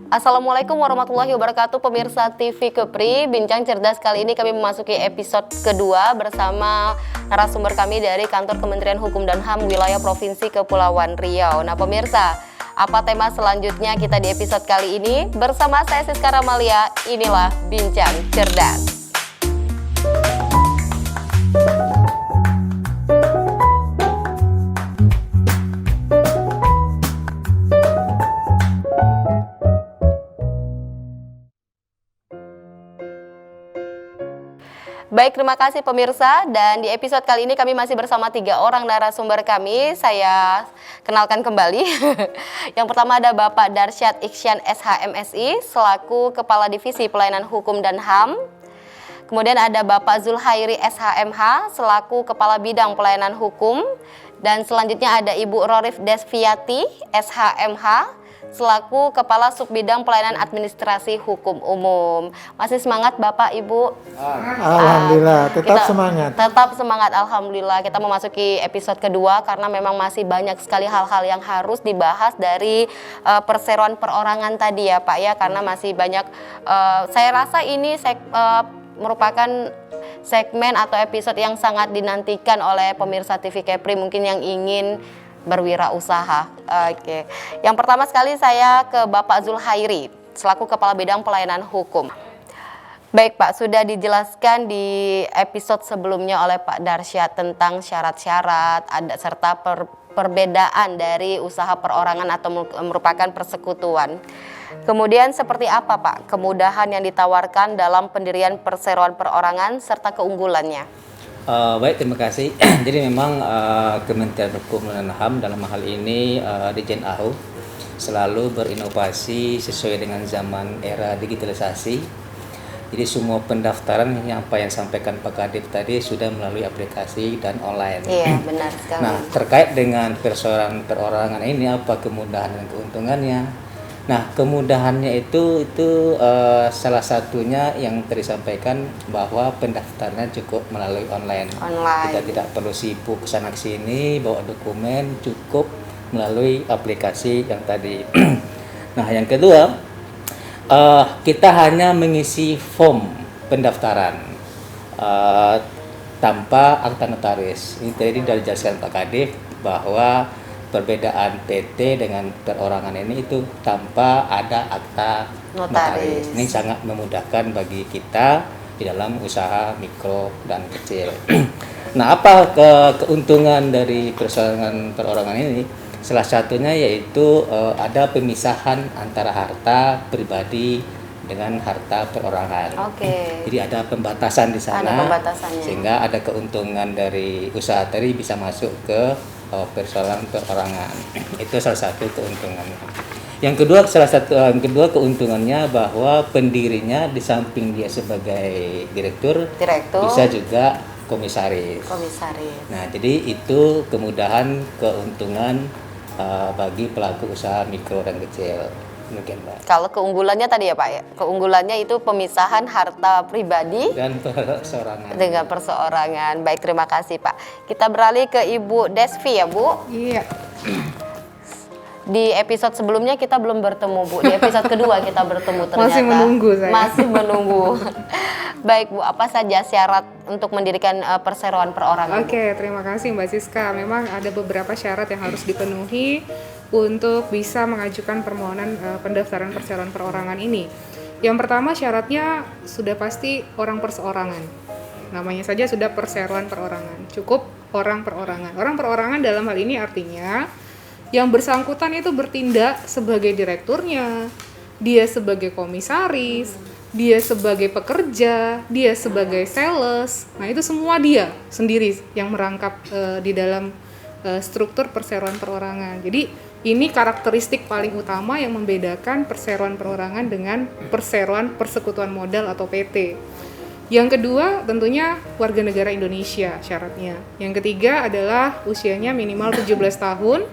Assalamualaikum warahmatullahi wabarakatuh, pemirsa TV Kepri. Bincang cerdas kali ini kami memasuki episode kedua bersama narasumber kami dari Kantor Kementerian Hukum dan HAM wilayah Provinsi Kepulauan Riau. Nah pemirsa, apa tema selanjutnya kita di episode kali ini? Bersama saya Siska Ramalia, inilah Bincang Cerdas. Baik, terima kasih pemirsa, dan di episode kali ini kami masih bersama 3 orang narasumber kami. Saya kenalkan kembali. Yang pertama ada Bapak Darsyad Ikhsan SHMSI selaku Kepala Divisi Pelayanan Hukum dan HAM. Kemudian ada Bapak Zulhairi SHMH selaku Kepala Bidang Pelayanan Hukum. Dan selanjutnya ada Ibu Rorif Desviati SHMH selaku Kepala Subbidang Pelayanan Administrasi Hukum Umum. Masih semangat Bapak Ibu? Alhamdulillah, tetap semangat. Tetap semangat, alhamdulillah. Kita memasuki episode kedua karena memang masih banyak sekali hal-hal yang harus dibahas dari perseroan perorangan tadi ya Pak ya, karena masih banyak. Saya rasa ini merupakan segmen atau episode yang sangat dinantikan oleh pemirsa TV Kepri mungkin yang ingin berwirausaha. Oke. Yang pertama sekali saya ke Bapak Zulhairi selaku Kepala Bidang Pelayanan Hukum. Baik Pak, sudah dijelaskan di episode sebelumnya oleh Pak Darsyad tentang syarat-syarat serta perbedaan dari usaha perorangan atau merupakan persekutuan. Kemudian seperti apa Pak kemudahan yang ditawarkan dalam pendirian perseroan perorangan serta keunggulannya? Baik, terima kasih. Jadi memang Kementerian Hukum dan HAM dalam hal ini Dirjen AHU selalu berinovasi sesuai dengan zaman era digitalisasi. Jadi semua pendaftaran yang sampaikan Pak Kadif tadi sudah melalui aplikasi dan online. Iya, benar sekali. Nah, terkait dengan perseroan perorangan ini apa kemudahan dan keuntungannya? Nah, kemudahannya itu salah satunya yang tadi disampaikan bahwa pendaftarannya cukup melalui online. Kita tidak perlu sibuk kesana kesini bawa dokumen, cukup melalui aplikasi yang tadi. Nah, yang kedua, kita hanya mengisi form pendaftaran tanpa akta notaris. Ini tadi sudah dijelaskan Pak Kadif bahwa perbedaan PT dengan perorangan ini itu tanpa ada akta notaris. Ini sangat memudahkan bagi kita di dalam usaha mikro dan kecil. Nah, apa keuntungan dari perseroan perorangan ini? Salah satunya yaitu ada pemisahan antara harta pribadi dengan harta perorangan. Jadi ada pembatasan di sana, sehingga ada keuntungan dari usaha tadi bisa masuk ke persoalan perorangan. Itu salah satu keuntungannya. Yang kedua keuntungannya bahwa pendirinya di samping dia sebagai direktur. Bisa juga komisaris. Nah, jadi itu kemudahan keuntungan bagi pelaku usaha mikro dan kecil. Mungkin Pak. Kalau keunggulannya tadi ya Pak ya, keunggulannya itu pemisahan harta pribadi dan perseorangan. Dengan perseorangan. Baik, terima kasih Pak. Kita beralih ke Ibu Desvi ya Bu. Iya. Di episode sebelumnya kita belum bertemu Bu. Di episode kedua kita bertemu ternyata. Masih menunggu saya. Masih menunggu. Baik Bu, apa saja syarat untuk mendirikan perseroan perorangan? Oke, terima kasih Mbak Siska. Memang ada beberapa syarat yang harus dipenuhi untuk bisa mengajukan permohonan pendaftaran perseroan perorangan ini. Yang pertama syaratnya sudah pasti orang perseorangan. Namanya saja sudah perseroan perorangan. Cukup orang perorangan. Orang perorangan dalam hal ini artinya yang bersangkutan itu bertindak sebagai direkturnya, dia sebagai komisaris, dia sebagai pekerja, dia sebagai sales. Nah, itu semua dia sendiri yang merangkap di dalam struktur perseroan perorangan. Jadi ini karakteristik paling utama yang membedakan perseroan perorangan dengan perseroan persekutuan modal atau PT. Yang kedua tentunya warga negara Indonesia syaratnya. Yang ketiga adalah usianya minimal 17 tahun.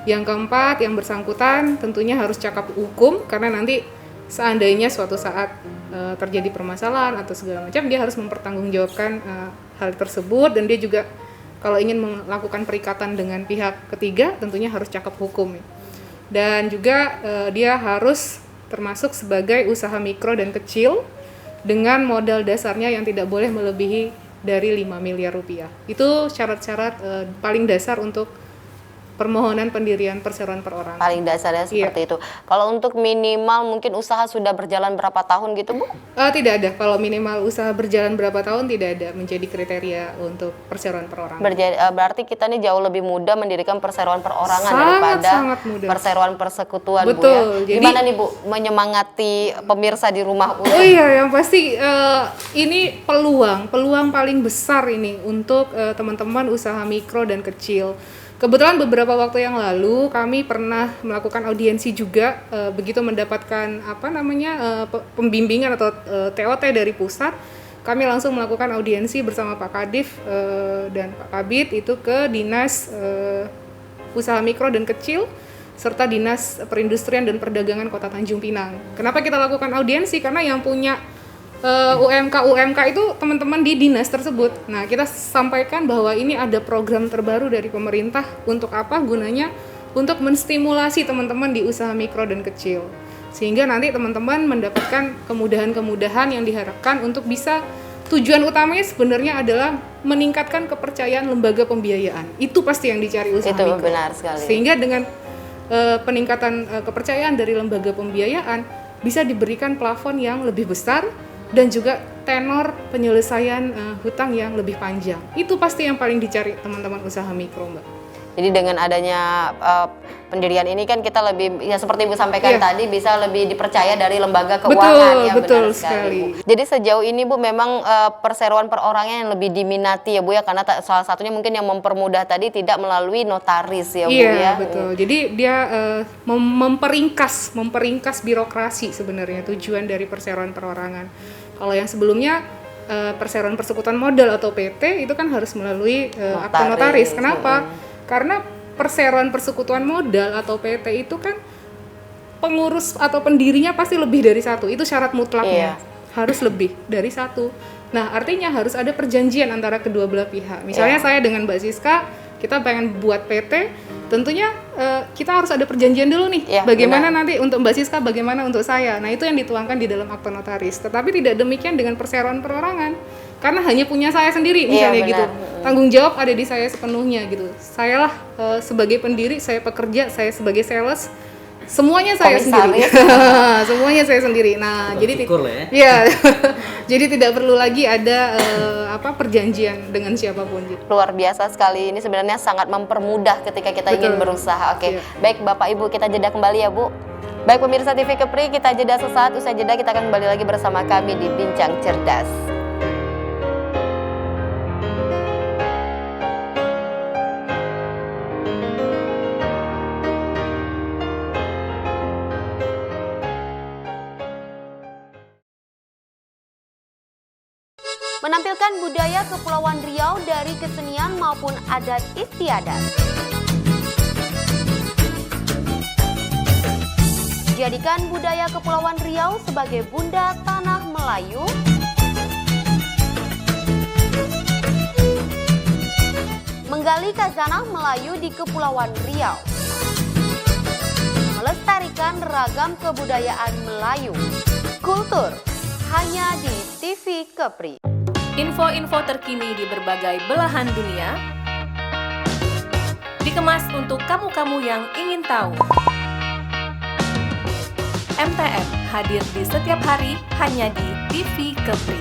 Yang keempat, yang bersangkutan tentunya harus cakap hukum karena nanti seandainya suatu saat terjadi permasalahan atau segala macam, dia harus mempertanggungjawabkan hal tersebut, dan dia juga kalau ingin melakukan perikatan dengan pihak ketiga tentunya harus cakap hukum. Dan juga dia harus termasuk sebagai usaha mikro dan kecil dengan modal dasarnya yang tidak boleh melebihi dari 5 miliar rupiah. Itu syarat-syarat paling dasar untuk permohonan pendirian perseroan perorangan. Paling dasarnya seperti itu. Kalau untuk minimal mungkin usaha sudah berjalan berapa tahun gitu Bu? Tidak ada. Kalau minimal usaha berjalan berapa tahun tidak ada menjadi kriteria untuk perseroan perorangan. Berarti kita nih jauh lebih mudah mendirikan perseroan perorangan Sangat, daripada sangat mudah. perseroan persekutuan. Betul. Bu ya. Gimana nih Bu menyemangati pemirsa di rumah Bu? Oh iya, yang pasti ini peluang paling besar ini untuk teman-teman usaha mikro dan kecil. Kebetulan beberapa waktu yang lalu kami pernah melakukan audiensi juga, begitu mendapatkan pembimbingan atau TOT dari pusat, kami langsung melakukan audiensi bersama Pak Kadif dan Pak Kabid itu ke Dinas Usaha Mikro dan Kecil serta Dinas Perindustrian dan Perdagangan Kota Tanjung Pinang. Kenapa kita lakukan audiensi? Karena yang punya UMK itu teman-teman di dinas tersebut. Nah, kita sampaikan bahwa ini ada program terbaru dari pemerintah. Untuk apa gunanya? Untuk menstimulasi teman-teman di usaha mikro dan kecil. Sehingga nanti teman-teman mendapatkan kemudahan-kemudahan yang diharapkan untuk bisa, tujuan utamanya sebenarnya adalah meningkatkan kepercayaan lembaga pembiayaan. Itu pasti yang dicari usaha itu mikro. Benar sekali. Sehingga dengan peningkatan kepercayaan dari lembaga pembiayaan bisa diberikan plafon yang lebih besar dan juga tenor penyelesaian hutang yang lebih panjang. Itu pasti yang paling dicari teman-teman usaha mikro, Mbak. Jadi dengan adanya pendirian ini kan kita lebih, ya seperti Ibu sampaikan tadi, bisa lebih dipercaya dari lembaga keuangan. Betul sekali. Bu. Jadi sejauh ini Bu memang perseroan perorangan yang lebih diminati ya Bu ya, karena salah satunya mungkin yang mempermudah tadi tidak melalui notaris ya Bu ya. Iya, betul. Jadi dia memperingkas birokrasi sebenarnya tujuan dari perseroan perorangan. Kalau yang sebelumnya perseroan persekutuan modal atau PT itu kan harus melalui akte notaris. Kenapa? Karena perseroan persekutuan modal atau PT itu kan pengurus atau pendirinya pasti lebih dari satu. Itu syarat mutlaknya. Harus lebih dari satu. Nah, artinya harus ada perjanjian antara kedua belah pihak. Misalnya saya dengan Mbak Siska, kita pengen buat PT, tentunya kita harus ada perjanjian dulu nih. Bagaimana nanti untuk Mbak Siska, bagaimana untuk saya. Nah, itu yang dituangkan di dalam akte notaris. Tetapi tidak demikian dengan perseroan perorangan. Karena hanya punya saya sendiri misalnya gitu. Tanggung jawab ada di saya sepenuhnya gitu. Sayalah sebagai pendiri, saya pekerja, saya sebagai sales, semuanya saya sendiri. Semuanya saya sendiri. Nah, jadi jadi tidak perlu lagi ada perjanjian dengan siapapun gitu. Luar biasa sekali. Ini sebenarnya sangat mempermudah ketika kita ingin berusaha. Oke. Baik Bapak Ibu, kita jeda kembali ya Bu. Baik pemirsa TV Kepri, kita jeda sesaat. Usai jeda kita akan kembali lagi bersama kami di Bincang Cerdas. Menampilkan budaya Kepulauan Riau dari kesenian maupun adat istiadat. Jadikan budaya Kepulauan Riau sebagai bunda tanah Melayu. Menggali khazanah Melayu di Kepulauan Riau. Melestarikan ragam kebudayaan Melayu. Kultur hanya di TV Kepri. Info-info terkini di berbagai belahan dunia dikemas untuk kamu-kamu yang ingin tahu. MTM hadir di setiap hari hanya di TV Kepri.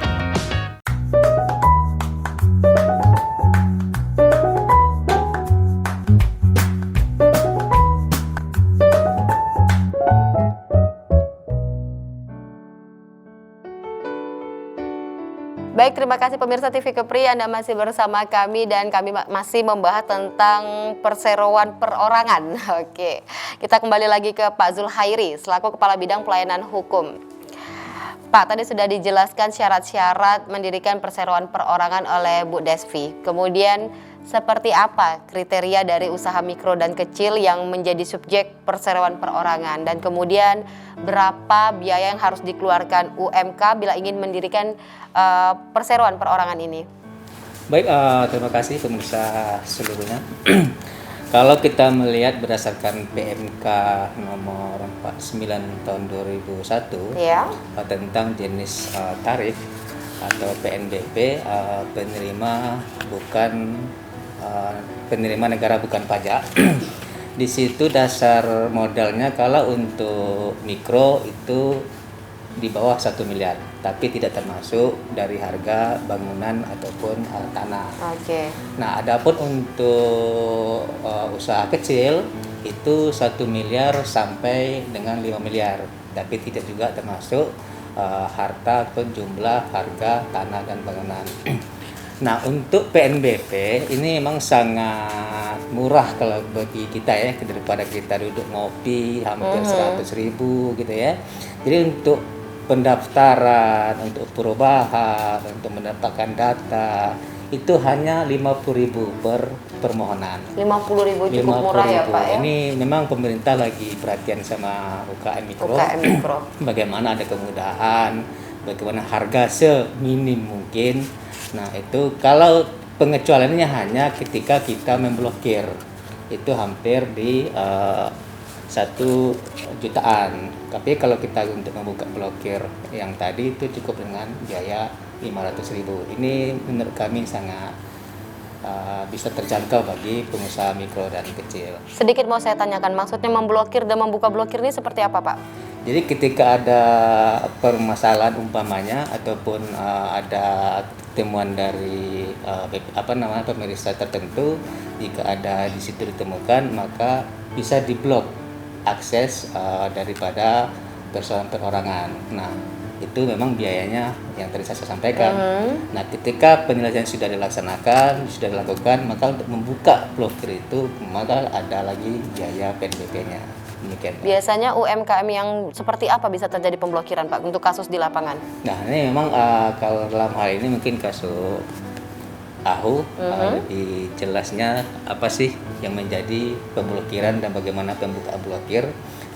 Baik, terima kasih pemirsa TV Kepri, Anda masih bersama kami dan kami masih membahas tentang perseroan perorangan. Oke, kita kembali lagi ke Pak Zulhairi selaku Kepala Bidang Pelayanan Hukum. Pak, tadi sudah dijelaskan syarat-syarat mendirikan perseroan perorangan oleh Bu Desvi. Kemudian seperti apa kriteria dari usaha mikro dan kecil yang menjadi subjek perseroan perorangan, dan kemudian berapa biaya yang harus dikeluarkan UMK bila ingin mendirikan perseroan perorangan ini? Baik, terima kasih pemirsa seluruhnya. Kalau kita melihat berdasarkan PMK nomor 49 tahun 2001 Ya. tentang jenis tarif atau PNBP, penerima negara bukan pajak. Di situ dasar modalnya kalau untuk mikro itu di bawah 1 miliar, tapi tidak termasuk dari harga bangunan ataupun tanah. Oke. Nah, adapun untuk usaha kecil itu 1 miliar sampai dengan 5 miliar, tapi tidak juga termasuk harta atau jumlah harga tanah dan bangunan. Nah, untuk PNBP ini memang sangat murah kalau bagi kita ya, daripada kita duduk ngopi hampir 100.000 gitu ya. Jadi untuk pendaftaran, untuk perubahan, untuk mendapatkan data itu hanya 50.000 per permohonan. 50.000 cukup murah ya Pak ya. Ini memang pemerintah lagi perhatian sama UKM mikro. UKM mikro. Bagaimana ada kemudahan, bagaimana harga seminim mungkin. Nah, itu kalau pengecualiannya hanya ketika kita memblokir, itu hampir di 1 jutaan. Tapi kalau kita untuk membuka blokir yang tadi itu cukup dengan biaya 500.000. Ini menurut kami sangat bisa terjangkau bagi pengusaha mikro dan kecil. Sedikit mau saya tanyakan, maksudnya memblokir dan membuka blokir ini seperti apa Pak? Jadi ketika ada permasalahan umpamanya ataupun ada temuan dari pemeriksa tertentu, jika ada di situ ditemukan maka bisa diblok akses daripada persoalan perorangan. Nah, itu memang biayanya yang tadi saya sampaikan. Nah, ketika penyelesaian sudah dilaksanakan, sudah dilakukan, maka untuk membuka blokir itu maka ada lagi biaya PNBP-nya. Demikian. Biasanya UMKM yang seperti apa bisa terjadi pemblokiran Pak untuk kasus di lapangan? Nah, ini memang kalau dalam hal ini mungkin kasus AHU lebih jelasnya apa sih yang menjadi pemblokiran dan bagaimana pembukaan blokir.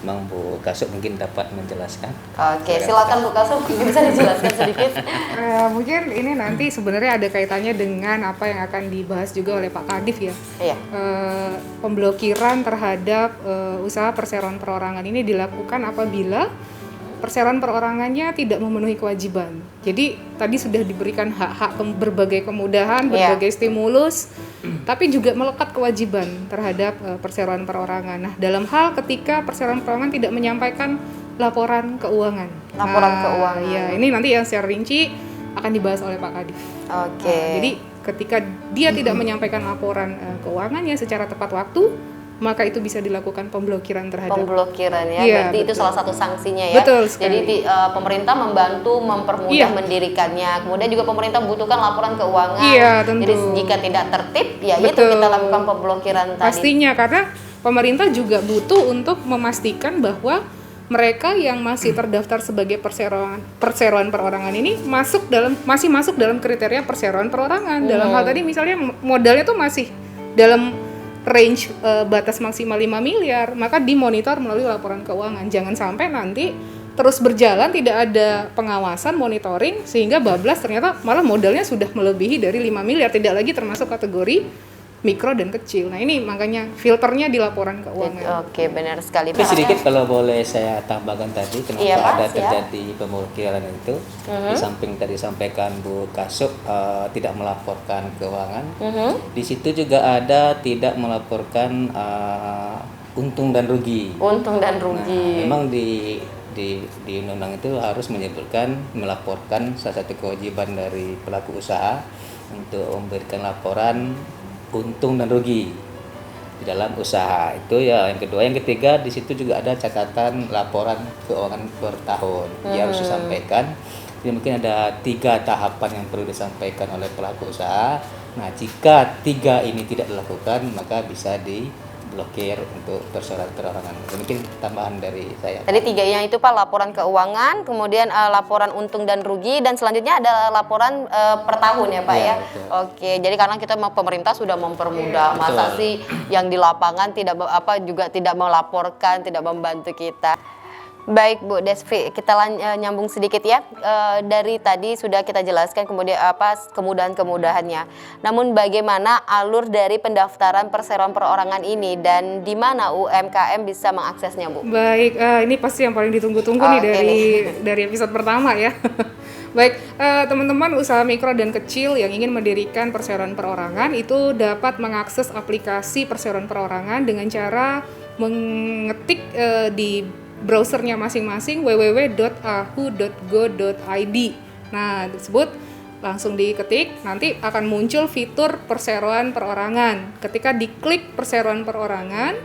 Memang Bu Kasuk mungkin dapat menjelaskan. Oke, silakan Bu Kasuk, bisa dijelaskan sedikit. Mungkin ini nanti sebenarnya ada kaitannya dengan apa yang akan dibahas juga oleh Pak Kadif ya. Iya. Pemblokiran terhadap usaha perseroan perorangan ini dilakukan apabila perseroan perorangannya tidak memenuhi kewajiban. Jadi tadi sudah diberikan hak-hak berbagai kemudahan, berbagai stimulus, tapi juga melekat kewajiban terhadap perseroan perorangan. Nah, dalam hal ketika perseroan perorangan tidak menyampaikan laporan keuangan. Laporan keuangan. Ya, ini nanti yang secara rinci akan dibahas oleh Pak Kadif. Oke. Jadi ketika dia tidak menyampaikan laporan keuangannya secara tepat waktu, maka itu bisa dilakukan pemblokiran terhadap pemblokiran ya, Iya, berarti betul. itu salah satu sanksinya ya. Betul sekali. Jadi pemerintah membantu mempermudah Iya. mendirikannya. Kemudian juga pemerintah membutuhkan laporan keuangan. Iya, tentu. Jadi jika tidak tertib, ya itu Betul. kita lakukan pemblokiran tadi. Pastinya, karena pemerintah juga butuh untuk memastikan bahwa mereka yang masih terdaftar sebagai perseroan perorangan ini masih masuk dalam kriteria perseroan perorangan. Dalam hal tadi misalnya modalnya tuh masih dalam range batas maksimal 5 miliar, maka dimonitor melalui laporan keuangan. Jangan sampai nanti terus berjalan tidak ada pengawasan, monitoring, sehingga bablas ternyata malah modalnya sudah melebihi dari 5 miliar, tidak lagi termasuk kategori mikro dan kecil. Nah, ini makanya filternya di laporan keuangan. Oke, benar sekali. Tapi sedikit kalau boleh saya tambahkan tadi kenapa Iya, Pak, ada siap. terjadi pemblokiran itu. Di samping tadi sampaikan Bu Kasuk tidak melaporkan keuangan. Di situ juga ada tidak melaporkan untung dan rugi. Untung dan Nah, rugi. memang di undang-undang itu harus menyebutkan melaporkan salah satu kewajiban dari pelaku usaha untuk memberikan laporan untung dan rugi di dalam usaha itu ya. Yang kedua, yang ketiga di situ juga ada catatan laporan keuangan per tahun yang harus disampaikan. Jadi mungkin ada 3 tahapan yang perlu disampaikan oleh pelaku usaha. Nah, jika 3 ini tidak dilakukan maka bisa diblokir untuk perseroan perorangan. Mungkin tambahan dari saya. Tadi 3 yang itu Pak, laporan keuangan, kemudian laporan untung dan rugi, dan selanjutnya ada laporan per tahun ya Pak Iya, ya. betul. Oke, jadi karena kita pemerintah sudah mempermudah, masa betul. sih yang di lapangan tidak juga tidak melaporkan, tidak membantu kita. Baik Bu Desvi, kita nyambung sedikit ya. Dari tadi sudah kita jelaskan kemudian apa kemudahan-kemudahannya. Namun bagaimana alur dari pendaftaran perseroan perorangan ini dan di mana UMKM bisa mengaksesnya, Bu? Baik, ini pasti yang paling ditunggu-tunggu nih dari episode pertama ya. Baik, teman-teman usaha mikro dan kecil yang ingin mendirikan perseroan perorangan itu dapat mengakses aplikasi perseroan perorangan dengan cara mengetik di browsernya masing-masing www.ahu.go.id. Nah, tersebut langsung diketik, nanti akan muncul fitur perseroan perorangan. Ketika diklik perseroan perorangan,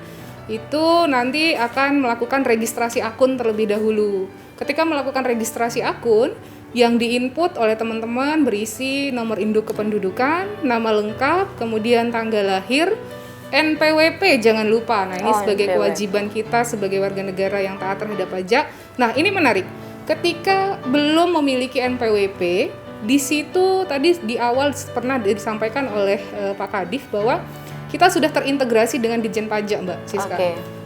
itu nanti akan melakukan registrasi akun terlebih dahulu. Ketika melakukan registrasi akun, yang diinput oleh teman-teman berisi nomor induk kependudukan, nama lengkap, kemudian tanggal lahir, NPWP jangan lupa. Nah, ini sebagai kewajiban kita sebagai warga negara yang taat terhadap pajak. Nah, ini menarik. Ketika belum memiliki NPWP, di situ tadi di awal pernah disampaikan oleh Pak Kadif bahwa kita sudah terintegrasi dengan Ditjen Pajak, Mbak Siska.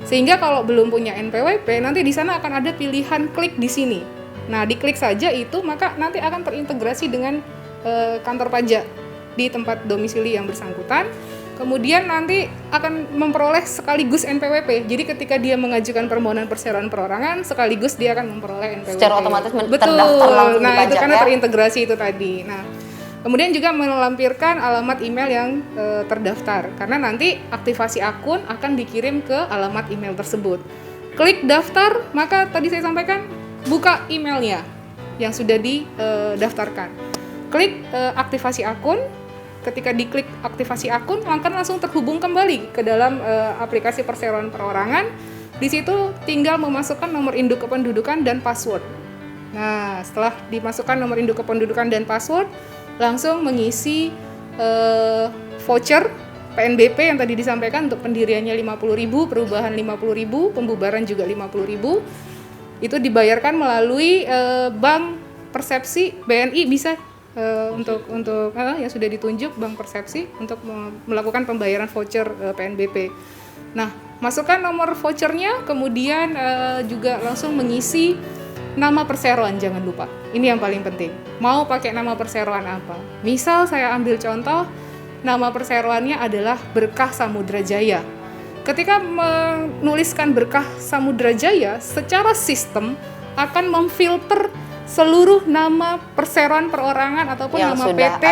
Sehingga kalau belum punya NPWP, nanti di sana akan ada pilihan klik di sini. Nah, diklik saja itu, maka nanti akan terintegrasi dengan kantor pajak di tempat domisili yang bersangkutan. Kemudian nanti akan memperoleh sekaligus NPWP. Jadi ketika dia mengajukan permohonan perseroan perorangan, sekaligus dia akan memperoleh NPWP. Secara otomatis terdaftar langsung di pajak, itu karena terintegrasi itu tadi. Nah, kemudian juga melampirkan alamat email yang terdaftar. Karena nanti aktivasi akun akan dikirim ke alamat email tersebut. Klik daftar, maka tadi saya sampaikan buka emailnya yang sudah didaftarkan. Klik aktivasi akun. Ketika diklik aktivasi akun, akan langsung terhubung kembali ke dalam aplikasi perseroan perorangan. Di situ tinggal memasukkan nomor induk kependudukan dan password. Nah, setelah dimasukkan nomor induk kependudukan dan password, langsung mengisi voucher PNBP yang tadi disampaikan untuk pendiriannya 50.000, perubahan 50.000, pembubaran juga 50.000. Itu dibayarkan melalui Bank Persepsi BNI bisa. Untuk yang sudah ditunjuk Bank Persepsi untuk melakukan pembayaran voucher PNBP. Nah, masukkan nomor vouchernya, kemudian juga langsung mengisi nama perseroan, jangan lupa. Ini yang paling penting. Mau pakai nama perseroan apa? Misal saya ambil contoh, nama perseroannya adalah Berkah Samudra Jaya. Ketika menuliskan Berkah Samudra Jaya, secara sistem akan memfilter seluruh nama perseroan perorangan ataupun yang nama PT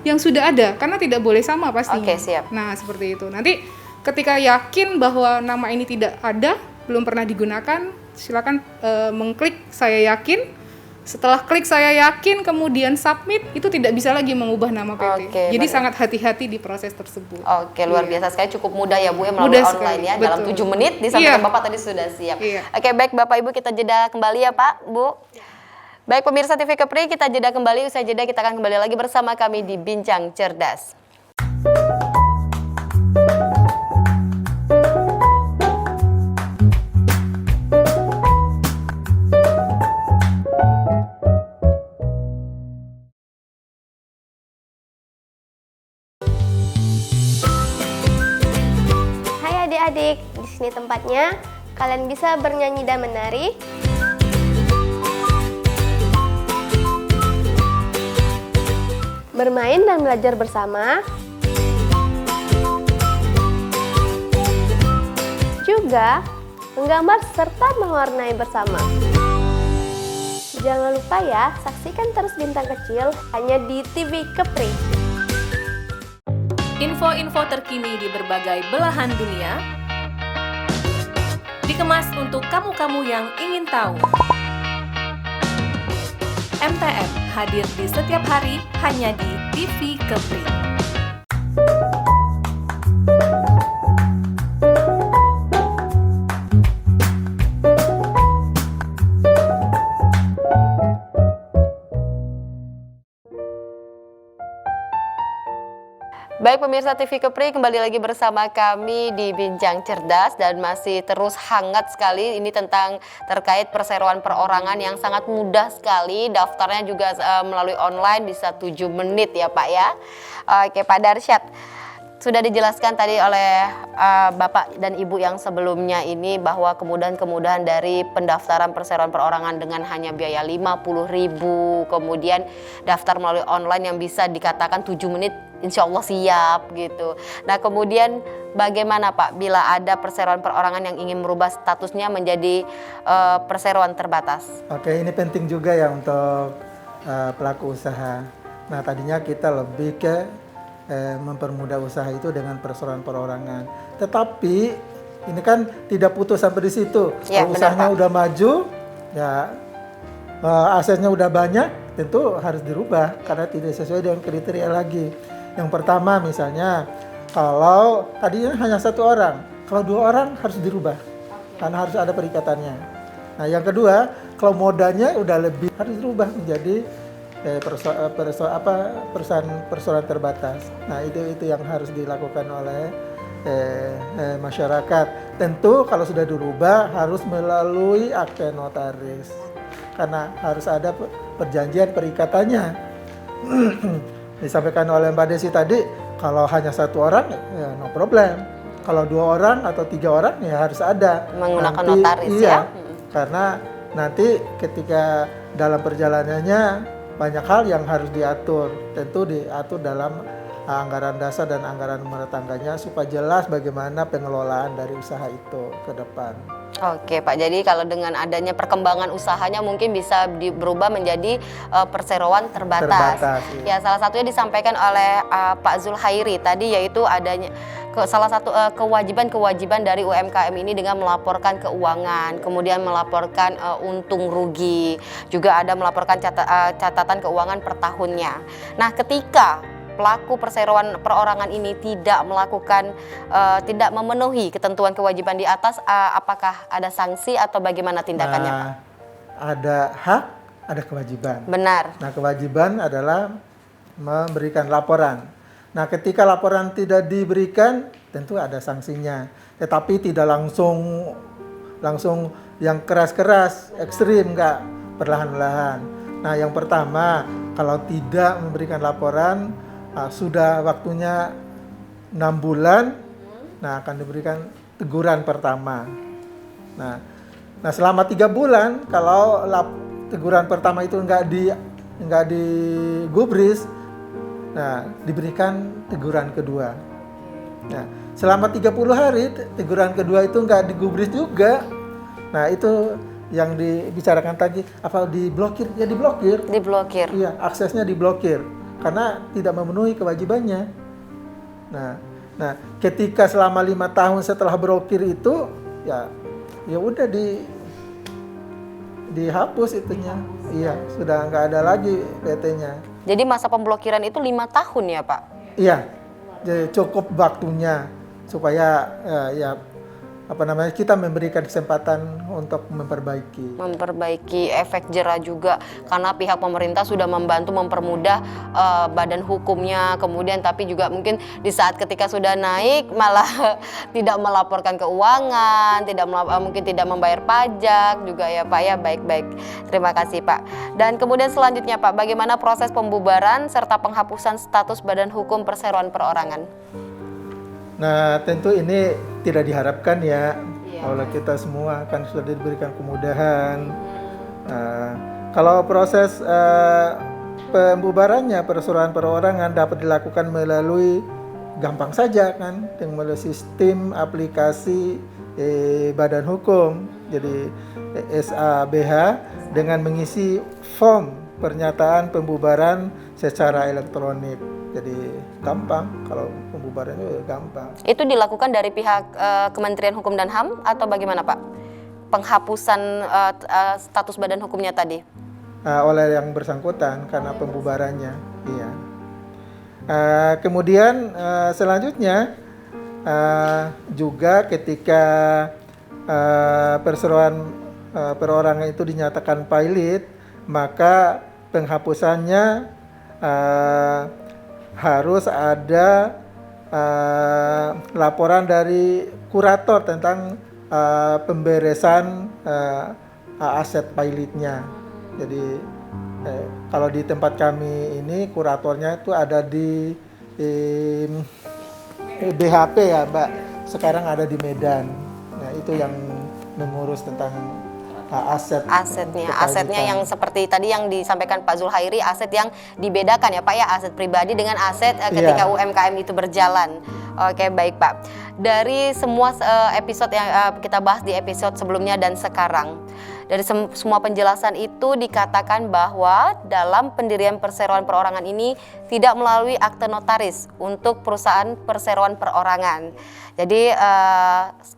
yang sudah ada, karena tidak boleh sama pastinya. Siap. Nah, seperti itu. Nanti ketika yakin bahwa nama ini tidak ada, belum pernah digunakan, silakan mengklik saya yakin. Setelah klik saya yakin kemudian submit, itu tidak bisa lagi mengubah nama PT. Jadi sangat hati-hati di proses tersebut. Luar biasa sekali, cukup mudah ya Bu ya melalui online ya. Betul. Dalam 7 menit disampaikan Bapak tadi sudah siap. Baik Bapak Ibu, kita jeda kembali ya Pak, Bu. Baik pemirsa TV Kepri, kita jeda kembali. Usai jeda kita akan kembali lagi bersama kami di Bincang Cerdas. Hai adik-adik, di sini tempatnya. Kalian bisa bernyanyi dan menari. Bermain dan belajar bersama. Juga menggambar serta mewarnai bersama. Jangan lupa ya, saksikan terus Bintang Kecil hanya di TV Kepri. Info-info terkini di berbagai belahan dunia dikemas untuk kamu-kamu yang ingin tahu. MTM hadir di setiap hari hanya di TV Kepri. Baik pemirsa TV Kepri, kembali lagi bersama kami di Bincang Cerdas dan masih terus hangat sekali ini tentang terkait perseroan perorangan yang sangat mudah sekali. Daftarnya juga melalui online bisa 7 menit ya Pak ya. Oke Pak Darsyad, sudah dijelaskan tadi oleh Bapak dan Ibu yang sebelumnya ini bahwa kemudahan-kemudahan dari pendaftaran perseroan perorangan dengan hanya biaya 50.000, kemudian daftar melalui online yang bisa dikatakan 7 menit insya Allah siap gitu. Nah kemudian bagaimana Pak bila ada perseroan perorangan yang ingin merubah statusnya menjadi perseroan terbatas? Oke, ini penting juga ya untuk pelaku usaha. Nah tadinya kita lebih ke mempermudah usaha itu dengan perseroan perorangan. Tetapi ini kan tidak putus sampai di situ. Ya, kalau usahanya udah maju, ya asetnya udah banyak, tentu harus dirubah karena tidak sesuai dengan kriteria lagi. Yang pertama misalnya, kalau tadinya hanya 1 orang, kalau 2 orang harus dirubah karena harus ada perikatannya. Nah yang kedua, kalau modalnya udah lebih harus dirubah menjadi perseroan terbatas. Nah itu yang harus dilakukan oleh masyarakat. Tentu kalau sudah dirubah harus melalui akte notaris karena harus ada perjanjian perikatannya. Disampaikan oleh Mbak Desi tadi, kalau hanya 1 orang ya no problem. Kalau 2 orang atau 3 orang ya harus ada menggunakan nanti, notaris iya, ya. Karena nanti ketika dalam perjalanannya banyak hal yang harus diatur, tentu diatur dalam anggaran dasar dan anggaran rumah tangganya supaya jelas bagaimana pengelolaan dari usaha itu ke depan. Oke Pak, jadi kalau dengan adanya perkembangan usahanya mungkin bisa berubah menjadi perseroan terbatas. Iya. Ya salah satunya disampaikan oleh Pak Zulhairi tadi yaitu adanya salah satu kewajiban dari UMKM ini dengan melaporkan keuangan, kemudian melaporkan untung rugi, juga ada melaporkan catatan keuangan per tahunnya. Nah ketika pelaku perseroan perorangan ini tidak melakukan, tidak memenuhi ketentuan kewajiban di atas, apakah ada sanksi atau bagaimana tindakannya Pak? Ada hak, ada kewajiban. Benar. Nah kewajiban adalah memberikan laporan. Nah ketika laporan tidak diberikan tentu ada sanksinya. Tetapi tidak langsung yang keras-keras, ekstrim, enggak, perlahan-lahan. Nah yang pertama kalau tidak memberikan laporan, sudah waktunya 6 bulan, nah akan diberikan teguran pertama. Nah selama 3 bulan kalau teguran pertama itu enggak digubris, nah diberikan teguran kedua. Nah selama 30 hari teguran kedua itu enggak digubris juga. Nah itu yang dibicarakan tadi, apa diblokir? Ya diblokir. Diblokir. Iya, aksesnya diblokir karena tidak memenuhi kewajibannya. Nah, ketika selama 5 tahun setelah blokir itu, ya udah dihapus itunya. Iya, sudah nggak ada lagi PT-nya. Jadi masa pemblokiran itu 5 tahun ya Pak? Iya, jadi cukup waktunya supaya kita memberikan kesempatan untuk memperbaiki efek jera juga karena pihak pemerintah sudah membantu mempermudah badan hukumnya, kemudian tapi juga mungkin di saat ketika sudah naik malah tidak melaporkan keuangan, mungkin tidak membayar pajak juga ya Pak ya. Baik, terima kasih Pak. Dan kemudian selanjutnya Pak, bagaimana proses pembubaran serta penghapusan status badan hukum perseroan perorangan? Nah tentu ini tidak diharapkan ya oleh kita semua, kan sudah diberikan kemudahan. Kalau proses pembubarannya perseroan perorangan dapat dilakukan melalui gampang saja kan, melalui sistem aplikasi badan hukum, jadi SABH, dengan mengisi form pernyataan pembubaran secara elektronik. Jadi gampang, kalau pembubarannya gampang. Itu dilakukan dari pihak Kementerian Hukum dan HAM atau bagaimana Pak? Penghapusan status badan hukumnya tadi? Oleh yang bersangkutan karena pembubarannya, iya. Kemudian selanjutnya juga ketika perseroan perorangan itu dinyatakan pilot, maka penghapusannya harus ada laporan dari kurator tentang pemberesan aset pilotnya. Jadi kalau di tempat kami ini kuratornya itu ada di BHP ya Mbak, sekarang ada di Medan. Nah itu yang mengurus tentang asetnya yang seperti tadi yang disampaikan Pak Zulhairi, aset yang dibedakan ya Pak ya, aset pribadi dengan aset ketika UMKM itu berjalan. Oke, baik Pak. Dari semua episode yang kita bahas di episode sebelumnya dan sekarang, dari semua penjelasan itu dikatakan bahwa dalam pendirian perseroan perorangan ini tidak melalui akte notaris untuk perusahaan perseroan perorangan. Jadi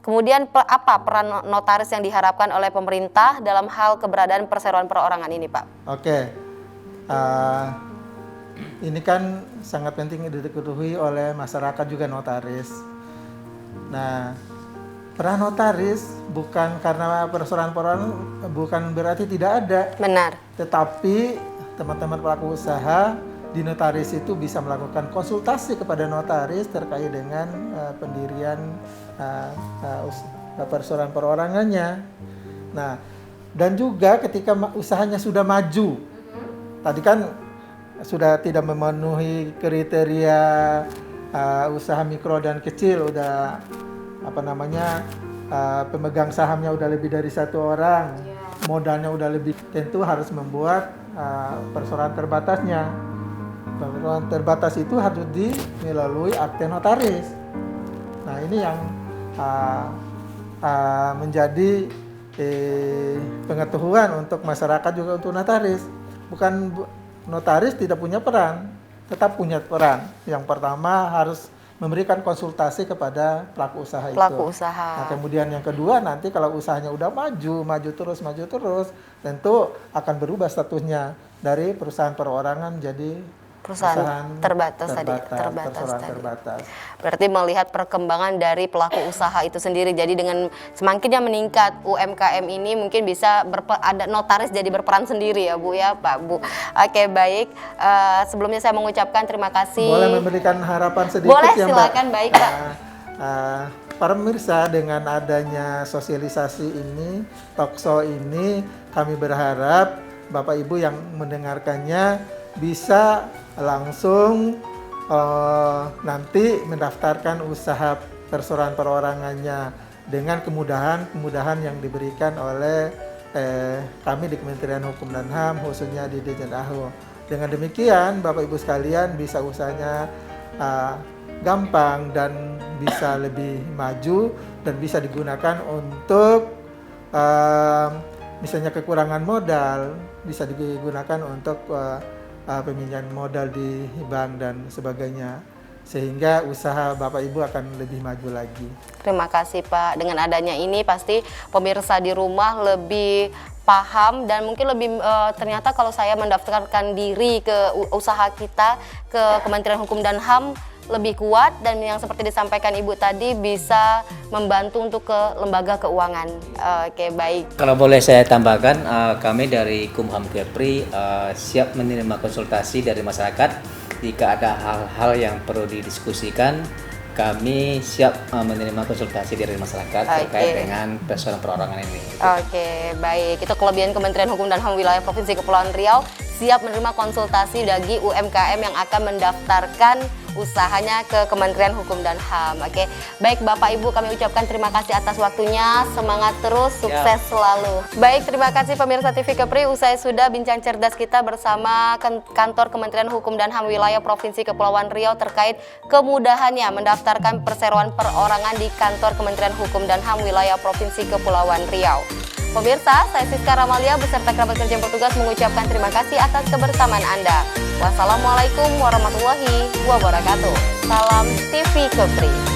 kemudian apa peran notaris yang diharapkan oleh pemerintah dalam hal keberadaan perseroan perorangan ini, Pak? Oke, ini kan sangat penting diketahui oleh masyarakat juga notaris. Nah, peran notaris bukan karena perseroan perorangan bukan berarti tidak ada. Benar. Tetapi teman-teman pelaku usaha di notaris itu bisa melakukan konsultasi kepada notaris terkait dengan pendirian perseroan perorangannya. Nah, dan juga ketika usahanya sudah maju, tadi kan sudah tidak memenuhi kriteria usaha mikro dan kecil, udah pemegang sahamnya udah lebih dari 1 orang, modalnya udah lebih, tentu harus membuat perseroan terbatasnya. Perseroan terbatas itu harus melalui akte notaris. Nah ini yang menjadi pengetahuan untuk masyarakat juga untuk notaris. Bukan notaris tidak punya peran, tetap punya peran. Yang pertama harus memberikan konsultasi kepada pelaku usaha itu. Usaha. Nah, kemudian yang kedua nanti kalau usahanya udah maju terus, tentu akan berubah statusnya dari perusahaan perorangan jadi perusahaan terbatas. Berarti melihat perkembangan dari pelaku usaha itu sendiri. Jadi dengan semakinnya meningkat UMKM ini mungkin bisa ada notaris jadi berperan sendiri ya Bu ya Pak Bu. Oke, baik. Sebelumnya saya mengucapkan terima kasih. Boleh memberikan harapan sedikit Boleh, ya Mbak? silakan. Baik Pak. Para pemirsa, dengan adanya sosialisasi ini, talkshow ini, kami berharap Bapak Ibu yang mendengarkannya bisa langsung nanti mendaftarkan usaha perseroan perorangannya dengan kemudahan yang diberikan oleh kami di Kementerian Hukum dan HAM, khususnya di Dirjen AHO. Dengan demikian Bapak Ibu sekalian bisa usahanya gampang dan bisa lebih maju dan bisa digunakan untuk misalnya kekurangan modal, bisa digunakan untuk peminjaman modal di bank dan sebagainya, sehingga usaha Bapak Ibu akan lebih maju lagi. Terima kasih Pak. Dengan adanya ini pasti pemirsa di rumah lebih paham dan mungkin lebih ternyata kalau saya mendaftarkan diri ke usaha kita ke Kementerian Hukum dan HAM lebih kuat, dan yang seperti disampaikan Ibu tadi bisa membantu untuk ke lembaga keuangan. Oke, baik. Kalau boleh saya tambahkan, kami dari Kumham Kepri siap menerima konsultasi dari masyarakat. Jika ada hal-hal yang perlu didiskusikan, kami siap menerima konsultasi dari masyarakat terkait dengan persoalan perorangan ini. Oke, baik. Itu kelebihan Kementerian Hukum dan HAM wilayah Provinsi Kepulauan Riau, siap menerima konsultasi bagi UMKM yang akan mendaftarkan usahanya ke Kementerian Hukum dan HAM. Oke, baik Bapak Ibu, kami ucapkan terima kasih atas waktunya. Semangat terus, sukses selalu. Baik, terima kasih pemirsa TV Kepri. Usai sudah bincang cerdas kita bersama kantor Kementerian Hukum dan HAM wilayah Provinsi Kepulauan Riau terkait kemudahannya mendaftarkan perseroan perorangan di kantor Kementerian Hukum dan HAM wilayah Provinsi Kepulauan Riau. Pemirsa, saya Siska Ramalia beserta kerabat kerja yang bertugas mengucapkan terima kasih atas kebersamaan Anda. Wassalamualaikum warahmatullahi wabarakatuh. Salam TV Kepri.